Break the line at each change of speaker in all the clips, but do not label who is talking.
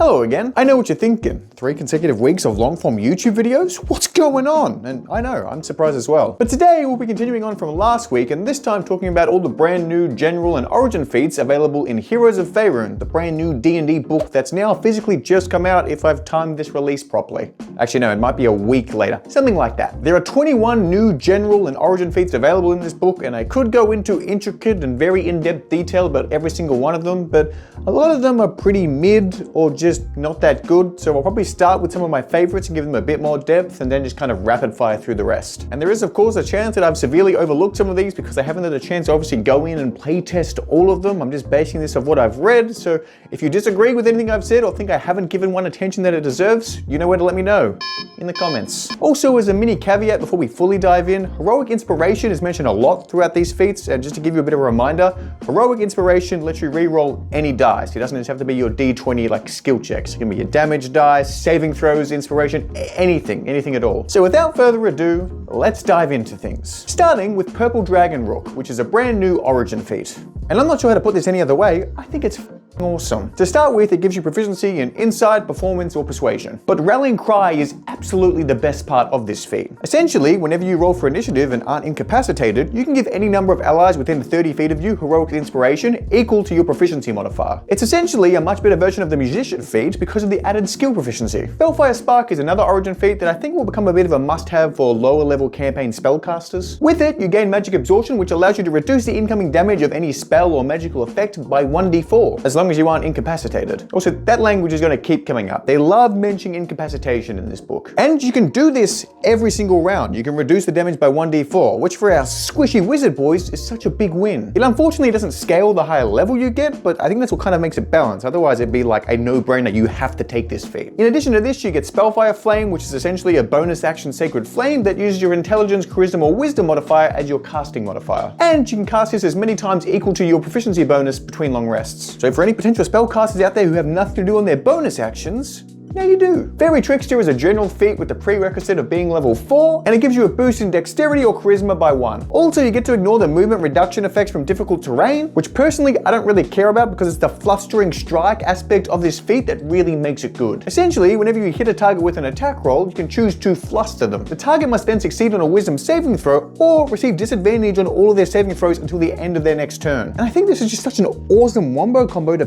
Hello again. I know what you're thinking. 3 consecutive weeks of long-form YouTube videos? What's going on? And I know, I'm surprised as well. But today we'll be continuing on from last week, and this time talking about all the brand new General and Origin feats available in Heroes of Faerun, the brand new D&D book that's now physically just come out if I've timed this release properly. Actually no, it might be a week later. Something like that. There are 21 new General and Origin feats available in this book, and I could go into intricate and very in-depth detail about every single one of them, but a lot of them are pretty mid or just not that good, so I'll probably start with some of my favorites and give them a bit more depth and then just kind of rapid fire through the rest. And there is of course a chance that I've severely overlooked some of these because I haven't had a chance to obviously go in and play test all of them. I'm just basing this off what I've read, so if you disagree with anything I've said or think I haven't given one attention that it deserves, you know where to let me know. In the comments. Also, as a mini caveat before we fully dive in, heroic inspiration is mentioned a lot throughout these feats, and just to give you a bit of a reminder, heroic inspiration lets you re-roll any dice. It doesn't just have to be your D20 like skill checks. It can be your damage dice, saving throws, inspiration, anything at all. So without further ado, let's dive into things. Starting with Purple Dragon Rook, which is a brand new Origin feat. And I'm not sure how to put this any other way, I think it's awesome. To start with, it gives you proficiency in insight, performance, or persuasion. But Rallying Cry is absolutely the best part of this feat. Essentially, whenever you roll for initiative and aren't incapacitated, you can give any number of allies within 30 feet of you heroic inspiration equal to your proficiency modifier. It's essentially a much better version of the Musician feat because of the added skill proficiency. Spellfire Spark is another Origin feat that I think will become a bit of a must-have for lower level campaign spellcasters. With it, you gain Magic Absorption, which allows you to reduce the incoming damage of any spell or magical effect by 1d4, as long as you aren't incapacitated. Also, that language is going to keep coming up. They love mentioning incapacitation in this book. And you can do this every single round. You can reduce the damage by 1d4, which for our squishy wizard boys is such a big win. It unfortunately doesn't scale the higher level you get, but I think that's what kind of makes it balanced. Otherwise, it'd be like a no-brainer. You have to take this feat. In addition to this, you get Spellfire Flame, which is essentially a bonus action Sacred Flame that uses your Intelligence, Charisma, or Wisdom modifier as your casting modifier. And you can cast this as many times equal to your proficiency bonus between long rests. So for any potential spellcasters out there who have nothing to do on their bonus actions, yeah, you do. Fairy Trickster is a general feat with the prerequisite of being level 4, and it gives you a boost in Dexterity or Charisma by 1. Also, you get to ignore the movement reduction effects from difficult terrain, which personally I don't really care about because it's the Flustering Strike aspect of this feat that really makes it good. Essentially, whenever you hit a target with an attack roll, you can choose to fluster them. The target must then succeed on a Wisdom saving throw or receive disadvantage on all of their saving throws until the end of their next turn. And I think this is just such an awesome wombo combo to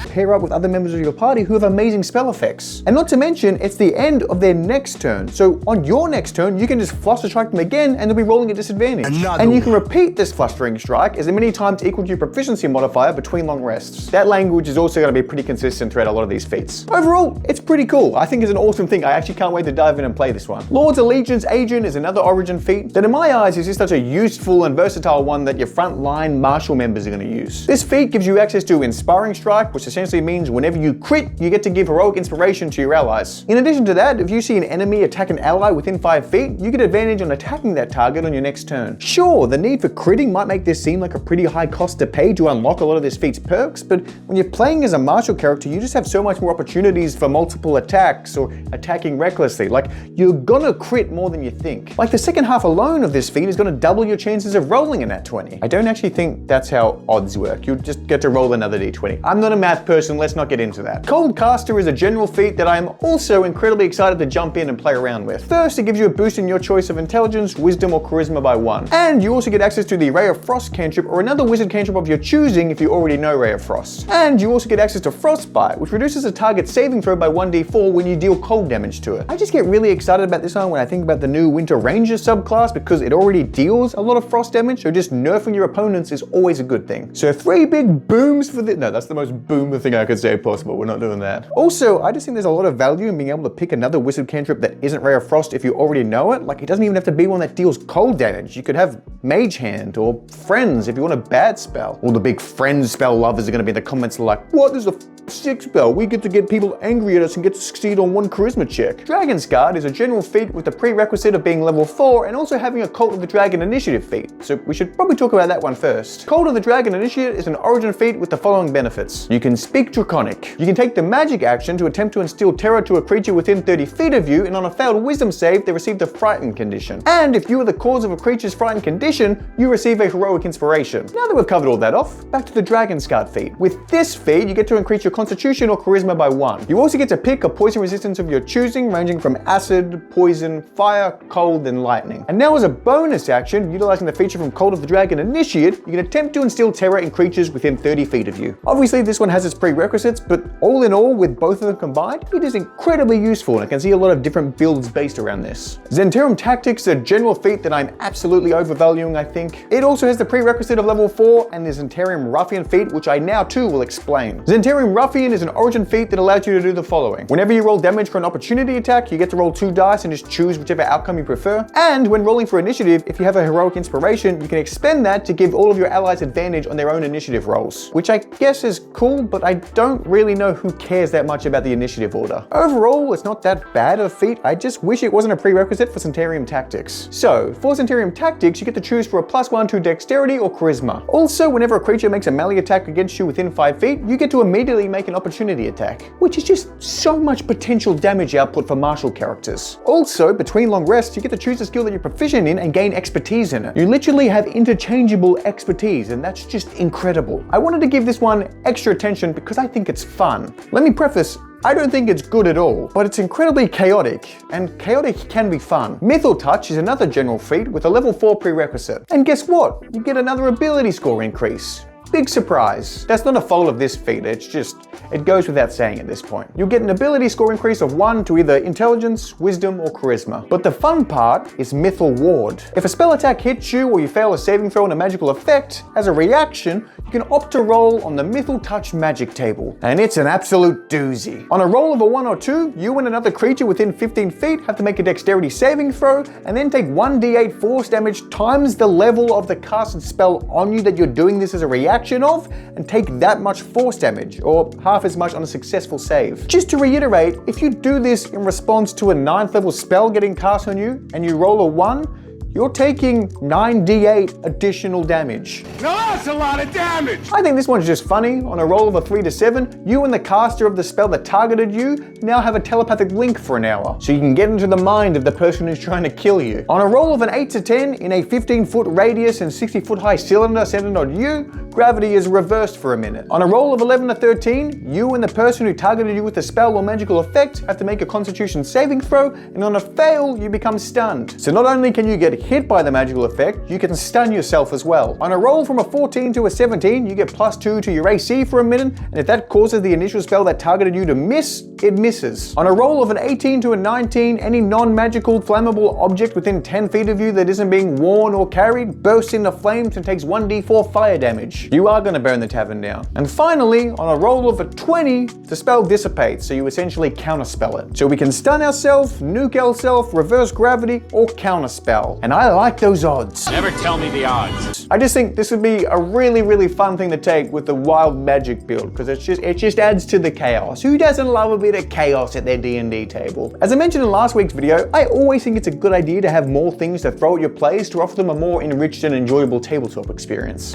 pair up with other members of your party who have amazing spell effects. And not to mention, it's the end of their next turn. So on your next turn, you can just Fluster Strike them again and they'll be rolling a disadvantage. And you can repeat this Flustering Strike as many times equal to your proficiency modifier between long rests. That language is also going to be pretty consistent throughout a lot of these feats. Overall, it's pretty cool. I think it's an awesome thing. I actually can't wait to dive in and play this one. Lord's Allegiance Agent is another Origin feat that in my eyes is just such a useful and versatile one that your frontline martial members are going to use. This feat gives you access to Inspiring Strike, which essentially means whenever you crit, you get to give heroic inspiration to your allies. In addition to that, if you see an enemy attack an ally within 5 feet, you get advantage on attacking that target on your next turn. Sure, the need for critting might make this seem like a pretty high cost to pay to unlock a lot of this feat's perks, but when you're playing as a martial character, you just have so much more opportunities for multiple attacks or attacking recklessly. Like, you're gonna crit more than you think. Like, the second half alone of this feat is gonna double your chances of rolling a nat 20. I don't actually think that's how odds work. You just get to roll another d20. I'm not a math person, let's not get into that. Cold Caster is a general feat that I am also incredibly excited to jump in and play around with. First, it gives you a boost in your choice of Intelligence, Wisdom, or Charisma by 1. And you also get access to the Ray of Frost cantrip or another wizard cantrip of your choosing if you already know Ray of Frost. And you also get access to Frostbite, which reduces a target saving throw by 1d4 when you deal cold damage to it. I just get really excited about this one when I think about the new Winter Ranger subclass because it already deals a lot of frost damage, so just nerfing your opponents is always a good thing. So 3 big booms for this. No, that's the most boomer thing I could say possible. We're not doing that. Also, I just think there's a lot of value in being able to pick another wizard cantrip that isn't Ray of Frost if you already know it. Like, it doesn't even have to be one that deals cold damage. You could have Mage Hand or Friends if you want a bad spell. All the big Friends spell lovers are going to be in the comments like, what is a 6 spell? We get to get people angry at us and get to succeed on 1 charisma check. Dragon's Guard is a general feat with the prerequisite of being level 4 and also having a Cult of the Dragon initiative feat. So we should probably talk about that one first. Cult of the Dragon initiative is an Origin feat with the following benefits. You can Speak Draconic. You can take the magic action to attempt to instill terror to a creature within 30 feet of you, and on a failed wisdom save, they receive the Frightened condition. And if you are the cause of a creature's Frightened condition, you receive a heroic inspiration. Now that we've covered all that off, back to the Dragon Scarred feat. With this feat, you get to increase your constitution or charisma by 1. You also get to pick a poison resistance of your choosing, ranging from acid, poison, fire, cold, and lightning. And now as a bonus action, utilizing the feature from Cult of the Dragon Initiate, you can attempt to instill terror in creatures within 30 feet of you. Obviously, this one has its prerequisites, but all in all, with both of them combined, it is incredibly useful, and I can see a lot of different builds based around this. Zhentarim Tactics is a general feat that I'm absolutely overvaluing, I think. It also has the prerequisite of level 4 and the Zhentarim Ruffian feat, which I now too will explain. Zhentarim Ruffian is an origin feat that allows you to do the following. Whenever you roll damage for an opportunity attack, you get to roll 2 dice and just choose whichever outcome you prefer. And when rolling for initiative, if you have a heroic inspiration, you can expend that to give all of your allies advantage on their own initiative rolls, which I guess is cool, but I don't really know who cares that much about the initiative order. Overall, it's not that bad of a feat. I just wish it wasn't a prerequisite for Zhentarim Tactics. So, for Zhentarim Tactics, you get to choose for a +1 to dexterity or charisma. Also, whenever a creature makes a melee attack against you within 5 feet, you get to immediately make an opportunity attack, which is just so much potential damage output for martial characters. Also, between long rests, you get to choose a skill that you're proficient in and gain expertise in it. You literally have interchangeable expertise, and that's just incredible. I wanted to give this one extra attention because I think it's fun. Let me preface, I don't think it's good at all, but it's incredibly chaotic, and chaotic can be fun. Mythal Touched is another general feat with a level 4 prerequisite. And guess what? You get another ability score increase. Big surprise. That's not a fault of this feat, it goes without saying at this point. You'll get an ability score increase of 1 to either intelligence, wisdom, or charisma. But the fun part is Mythal Ward. If a spell attack hits you or you fail a saving throw on a magical effect, as a reaction, you can opt to roll on the Mythal Touched magic table. And it's an absolute doozy. On a roll of a 1 or 2, you and another creature within 15 feet have to make a dexterity saving throw and then take 1d8 force damage times the level of the casted spell on you that you're doing this as a reaction of, and take that much force damage, or half as much on a successful save. Just to reiterate, if you do this in response to a 9th level spell getting cast on you, and you roll a 1, you're taking 9d8 additional damage.
Now that's a lot of damage!
I think this one's just funny. On a roll of a 3 to 7, you and the caster of the spell that targeted you now have a telepathic link for an hour, so you can get into the mind of the person who's trying to kill you. On a roll of an 8 to 10, in a 15-foot radius and 60-foot high cylinder centered on you, gravity is reversed for a minute. On a roll of 11 to 13, you and the person who targeted you with the spell or magical effect have to make a constitution saving throw, and on a fail, you become stunned. So not only can you get hit by the magical effect, you can stun yourself as well. On a roll from a 14 to a 17, you get +2 to your AC for a minute, and if that causes the initial spell that targeted you to miss, it misses. On a roll of an 18 to a 19, any non-magical flammable object within 10 feet of you that isn't being worn or carried bursts into flames and takes 1d4 fire damage. You are going to burn the tavern down. And finally, on a roll of a 20, the spell dissipates, so you essentially counterspell it. So we can stun ourselves, nuke ourselves, reverse gravity, or counterspell. And I like those odds.
Never tell me the odds.
I just think this would be a really fun thing to take with the wild magic build, because it just adds to the chaos. Who doesn't love a bit of chaos at their D&D table? As I mentioned in last week's video, I always think it's a good idea to have more things to throw at your players to offer them a more enriched and enjoyable tabletop experience.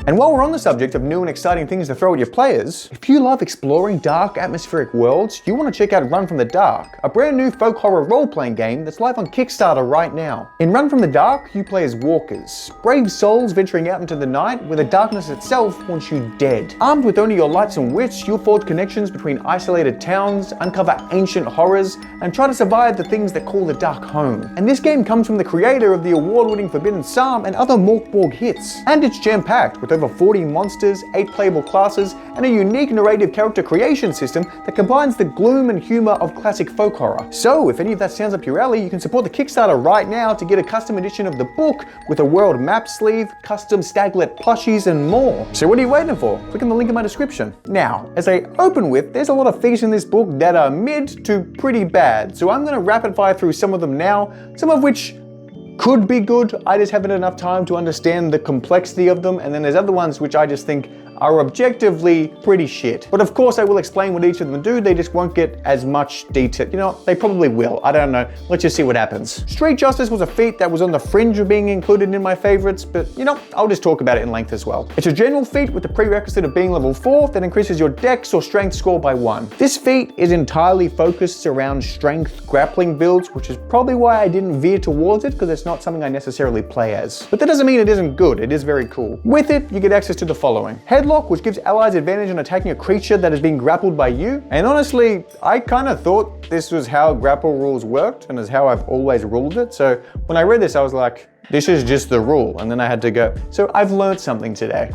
And while we're on the subject of new and exciting things to throw at your players, if you love exploring dark atmospheric worlds, you want to check out Run from the Dark, a brand new folk horror role-playing game that's live on Kickstarter right now. In Run from the Dark, you play as walkers, brave souls venturing out into the night where the darkness itself wants you dead. Armed with only your lights and wits, you'll forge connections between isolated towns, uncover ancient horrors, and try to survive the things that call the dark home. And this game comes from the creator of the award-winning Forbidden Psalm and other Morkborg hits. And it's jam-packed with over 40 monsters, 8 playable classes, and a unique narrative character creation system that combines the gloom and humor of classic folk horror. So if any of that sounds up your alley, you can support the Kickstarter right now to get a custom edition of the book with a world map sleeve, custom staglet plushies, and more. So what are you waiting for? Click on the link in my description. Now, as I open with, there's a lot of feats in this book that are mid to pretty bad, so I'm going to rapid fire through some of them now, some of which could be good. I just haven't had enough time to understand the complexity of them, and then there's other ones which I just think are objectively pretty shit. But of course I will explain what each of them do, they just won't get as much detail. You know, they probably will, I don't know. Let's just see what happens. Street Justice was a feat that was on the fringe of being included in my favorites, but you know, I'll just talk about it in length as well. It's a general feat with the prerequisite of being level 4 that increases your dex or strength score by 1. This feat is entirely focused around strength grappling builds, which is probably why I didn't veer towards it, because it's not something I necessarily play as. But that doesn't mean it isn't good, it is very cool. With it, you get access to the following. Headlock, which gives allies advantage on attacking a creature that is being grappled by you. And honestly, I kind of thought this was how grapple rules worked and is how I've always ruled it. So when I read this, I was like, this is just the rule. And then I had to go, so I've learned something today.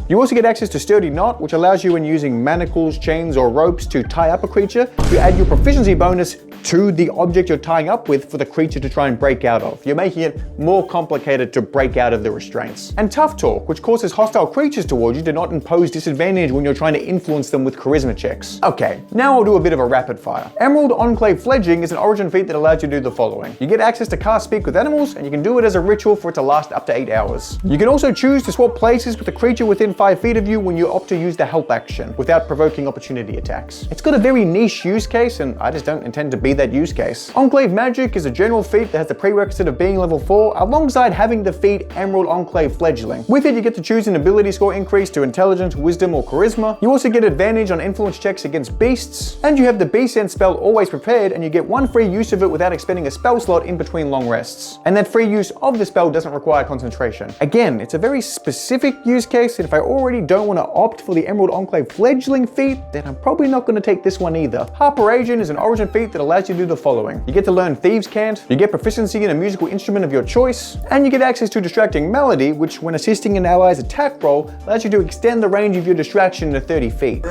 You also get access to Sturdy Knot, which allows you, when using manacles, chains, or ropes to tie up a creature, to add your proficiency bonus to the object you're tying up with for the creature to try and break out of. You're making it more complicated to break out of the restraints. And Tough Talk, which causes hostile creatures towards you to not impose disadvantage when you're trying to influence them with charisma checks. Okay, now I'll do a bit of a rapid fire. Emerald Enclave Fledging is an origin feat that allows you to do the following. You get access to cast Speak with Animals, and you can do it as a ritual for it to last up to 8 hours. You can also choose to swap places with a creature within 5 feet of you when you opt to use the help action without provoking opportunity attacks. It's got a very niche use case, and I just don't intend to be that use case. Enclave Magic is a general feat that has the prerequisite of being level 4 alongside having the feat Emerald Enclave Fledgling. With it, you get to choose an ability score increase to Intelligence, Wisdom, or Charisma. You also get advantage on influence checks against beasts, and you have the Beast Sense spell always prepared, and you get 1 free use of it without expending a spell slot in between long rests. And that free use of the spell doesn't require concentration. Again, it's a very specific use case, and if I already don't want to opt for the Emerald Enclave Fledgling feat, then I'm probably not going to take this one either. Harper Agent is an origin feat that allows you to do the following. You get to learn Thieves' Cant, you get proficiency in a musical instrument of your choice, and you get access to Distracting Melody, which when assisting an ally's attack roll, allows you to extend the range of your distraction to 30 feet.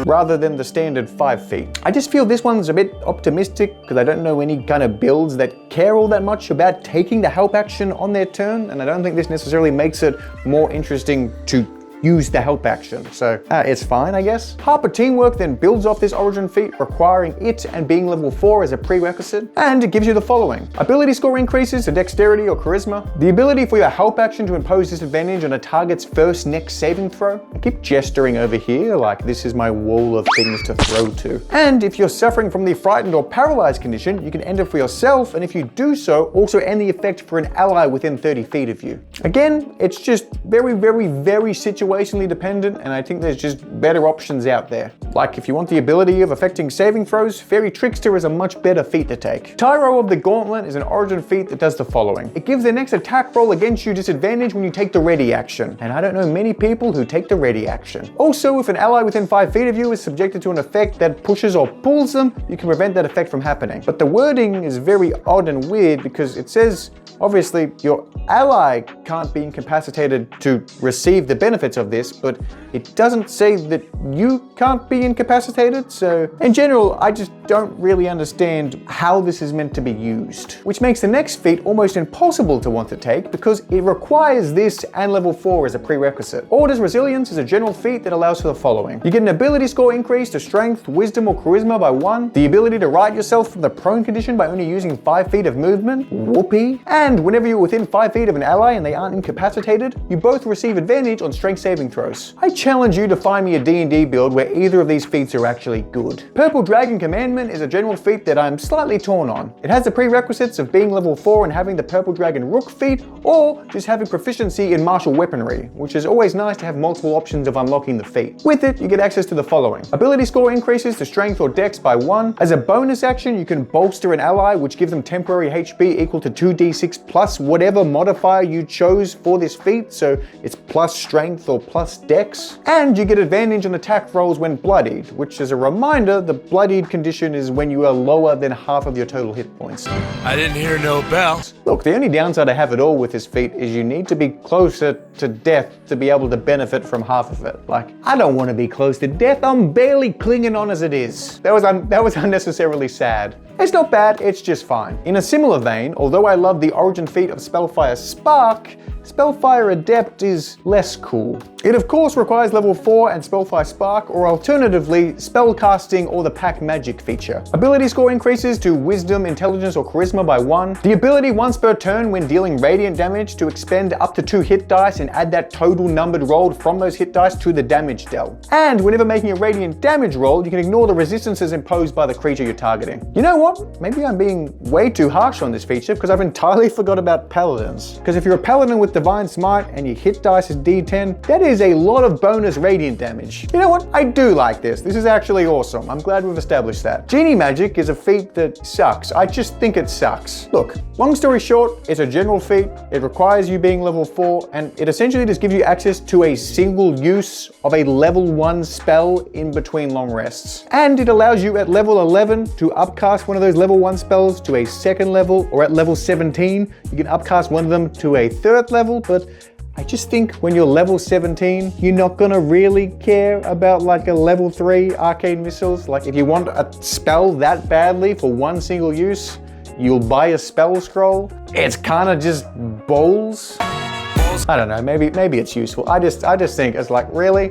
Rather than the standard 5 feet. I just feel this one's a bit optimistic because I don't know any kind of builds that care all that much about taking the help action on their turn, and I don't think this necessarily makes it more interesting to use the help action, so it's fine, I guess. Harper Teamwork then builds off this origin feat, requiring it and being level 4 as a prerequisite, and it gives you the following. Ability score increases to Dexterity or Charisma, the ability for your help action to impose disadvantage on a target's first next saving throw. I keep gesturing over here like this is my wall of things to throw to. And if you're suffering from the frightened or paralyzed condition, you can end it for yourself, and if you do so, also end the effect for an ally within 30 feet of you. Again, it's just very, very, very situationally dependent, and I think there's just better options out there. Like if you want the ability of affecting saving throws, Fairy Trickster is a much better feat to take. Tyro of the Gauntlet is an origin feat that does the following. It gives the next attack roll against you disadvantage when you take the ready action, and I don't know many people who take the ready action. Also, if an ally within 5 feet of you is subjected to an effect that pushes or pulls them, you can prevent that effect from happening. But the wording is very odd and weird because it says, obviously, your ally can't be incapacitated to receive the benefits of this, but it doesn't say that you can't be incapacitated, so in general, I just don't really understand how this is meant to be used. Which makes the next feat almost impossible to want to take because it requires this and level 4 as a prerequisite. Order's Resilience is a general feat that allows for the following. You get an ability score increase to Strength, Wisdom, or Charisma by 1, the ability to right yourself from the prone condition by only using 5 feet of movement, whoopee, and whenever you're within 5 feet of an ally and they aren't incapacitated, you both receive advantage on strength saving throws. I challenge you to find me a D&D build where either of these feats are actually good. Purple Dragon Commandment is a general feat that I'm slightly torn on. It has the prerequisites of being level 4 and having the Purple Dragon Rook feat, or just having proficiency in martial weaponry, which is always nice to have multiple options of unlocking the feat. With it, you get access to the following. Ability score increases to Strength or Dex by 1. As a bonus action, you can bolster an ally, which gives them temporary HP equal to 2d6 plus whatever modifier you chose for this feat, so it's plus Strength or plus Dex. And you get advantage on attack rolls when bloodied, which is a reminder the bloodied condition is when you are lower than half of your total hit points.
I didn't hear no bells.
Look, the only downside I have at all with this feat is you need to be closer to death to be able to benefit from half of it. Like, I don't want to be close to death, I'm barely clinging on as it is. That was unnecessarily sad. It's not bad, it's just fine. In a similar vein, although I love the origin feat of Spellfire Spark, Spellfire Adept is less cool. It of course requires level 4 and Spellfire Spark, or alternatively, spellcasting or the Pack Magic feature. Ability score increases to Wisdom, Intelligence, or Charisma by 1. The ability once per turn when dealing radiant damage to expend up to 2 hit dice and add that total numbered rolled from those hit dice to the damage dealt. And whenever making a radiant damage roll, you can ignore the resistances imposed by the creature you're targeting. You know what? Maybe I'm being way too harsh on this feature because I've entirely forgot about Paladins. Because if you're a Paladin with Divine Smite and your hit dice is D10, that is a lot of bonus radiant damage. You know what? I do like this. This is actually awesome. I'm glad we've established that. Genie Magic is a feat that sucks. I just think it sucks. Look, long story short, it's a general feat. It requires you being level 4, and it essentially just gives you access to a single use of a level 1 spell in between long rests. And it allows you at level 11 to upcast one of those level 1 spells to a 2nd level, or at level 17, you can upcast one of them to a 3rd level, but I just think when you're level 17, you're not gonna really care about like a level 3 arcane missiles. Like if you want a spell that badly for one single use, you'll buy a spell scroll. It's kind of just bowls. I don't know, maybe it's useful. I just think it's like, really?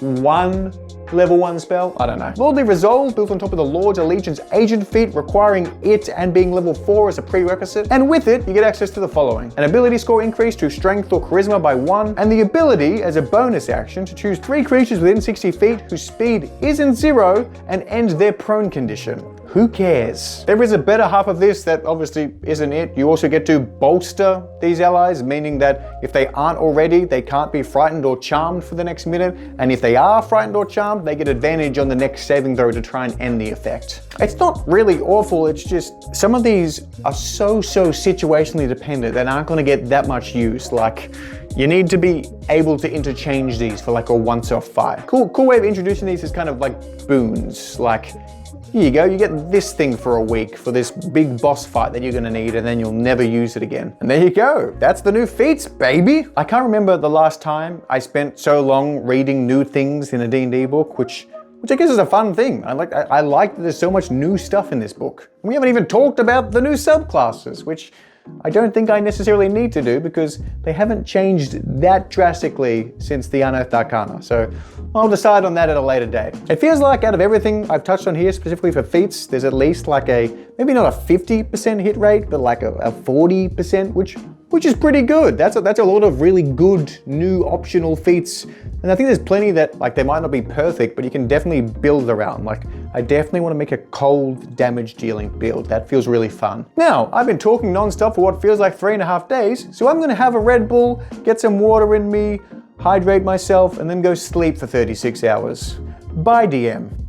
One level 1 spell? I don't know. Lordly Resolve, built on top of the Lord's Allegiance Agent feat, requiring it and being level 4 as a prerequisite. And with it, you get access to the following: an ability score increase to Strength or Charisma by 1, and the ability, as a bonus action, to choose 3 creatures within 60 feet whose speed isn't 0 and end their prone condition. Who cares? There is a better half of this that obviously isn't it. You also get to bolster these allies, meaning that if they aren't already, they can't be frightened or charmed for the next minute. And if they are frightened or charmed, they get advantage on the next saving throw to try and end the effect. It's not really awful, it's just some of these are so situationally dependent that aren't going to get that much use. Like, you need to be able to interchange these for like a once-off fight. Cool way of introducing these is kind of like boons. Like, here you go, you get this thing for a week for this big boss fight that you're gonna need, and then you'll never use it again. And there you go, that's the new feats, baby! I can't remember the last time I spent so long reading new things in a D&D book, which I guess is a fun thing. I like that there's so much new stuff in this book. We haven't even talked about the new subclasses, which I don't think I necessarily need to do because they haven't changed that drastically since the Unearthed Arcana, so I'll decide on that at a later date. It feels like out of everything I've touched on here, specifically for feats, there's at least like maybe not a 50% hit rate, but like a 40%, which is pretty good. That's a lot of really good new optional feats. And I think there's plenty that, like, they might not be perfect, but you can definitely build around. Like, I definitely want to make a cold damage dealing build. That feels really fun. Now, I've been talking nonstop for what feels like 3.5 days, so I'm gonna have a Red Bull, get some water in me, hydrate myself, and then go sleep for 36 hours. Bye, DM.